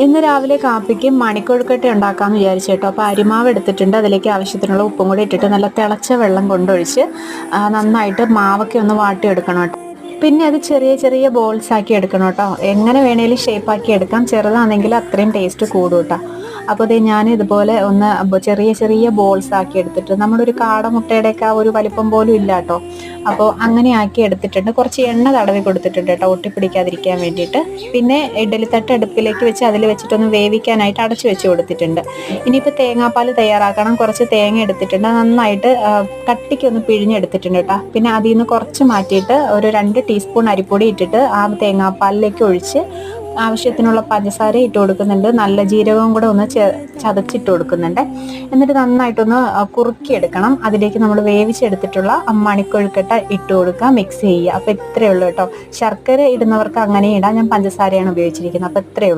ഇന്ന് രാവിലെ കാപ്പിക്ക് മണിക്കൊഴുക്കട്ട ഉണ്ടാക്കാമെന്ന് വിചാരിച്ചു കേട്ടോ. അപ്പോൾ അരിമാവ് എടുത്തിട്ടുണ്ട്, അതിലേക്ക് ആവശ്യത്തിനുള്ള ഉപ്പും കൂടി ഇട്ടിട്ട് നല്ല തിളച്ച വെള്ളം കൊണ്ടൊഴിച്ച് നന്നായിട്ട് മാവൊക്കെ ഒന്ന് വാട്ടിയെടുക്കണം കേട്ടോ. പിന്നെ അത് ചെറിയ ചെറിയ ബോൾസ് ആക്കി എടുക്കണം കേട്ടോ. എങ്ങനെ വേണേലും ഷേപ്പാക്കി എടുക്കാം, ചെറുതാണെങ്കിൽ അത്രയും ടേസ്റ്റ് കൂടും കേട്ടോ. അപ്പോൾ ഇത് ഞാൻ ഇതുപോലെ ഒന്ന് ചെറിയ ചെറിയ ബോൾസ് ആക്കി എടുത്തിട്ട് നമ്മുടെ ഒരു കാടമുട്ടയുടെയൊക്കെ ആ ഒരു വലിപ്പം പോലും ഇല്ല കേട്ടോ. അപ്പോൾ അങ്ങനെ ആക്കി എടുത്തിട്ടുണ്ട്. കുറച്ച് എണ്ണ തടവി കൊടുത്തിട്ടുണ്ട് കേട്ടോ, ഒട്ടിപ്പിടിക്കാതിരിക്കാൻ വേണ്ടിയിട്ട്. പിന്നെ ഇഡലിത്തട്ട് അടുപ്പിലേക്ക് വെച്ച് അതിൽ വെച്ചിട്ടൊന്ന് വേവിക്കാനായിട്ട് അടച്ചു വെച്ച് കൊടുത്തിട്ടുണ്ട്. ഇനിയിപ്പോൾ തേങ്ങാപ്പാൽ തയ്യാറാക്കണം. കുറച്ച് തേങ്ങ എടുത്തിട്ടുണ്ട്, നന്നായിട്ട് കട്ടിക്കൊന്ന് പിഴിഞ്ഞെടുത്തിട്ടുണ്ട് കേട്ടോ. പിന്നെ അതിൽ നിന്ന് കുറച്ച് മാറ്റിയിട്ട് ഒരു 2 ടീസ്പൂൺ അരിപ്പൊടി ഇട്ടിട്ട് ആ തേങ്ങാപ്പാലിലേക്ക് ഒഴിച്ച് ആവശ്യത്തിനുള്ള പഞ്ചസാര ഇട്ട് കൊടുക്കുന്നുണ്ട്. നല്ല ജീരകവും കൂടെ ഒന്ന് ചതച്ചിട്ട് കൊടുക്കുന്നുണ്ട്. എന്നിട്ട് നന്നായിട്ടൊന്ന് കുറുക്കിയെടുക്കണം. അതിലേക്ക് നമ്മൾ വേവിച്ചെടുത്തിട്ടുള്ള മണിക്കൊഴുക്കട്ട ഇട്ട് കൊടുക്കുക, മിക്സ് ചെയ്യുക. അപ്പോൾ ഇത്രയേ ഉള്ളൂ കേട്ടോ. ശർക്കര ഇടുന്നവർക്ക് അങ്ങനെ ഇടാം, ഞാൻ പഞ്ചസാരയാണ് ഉപയോഗിച്ചിരിക്കുന്നത്. അപ്പോൾ ഇത്രയേ ഉള്ളൂ.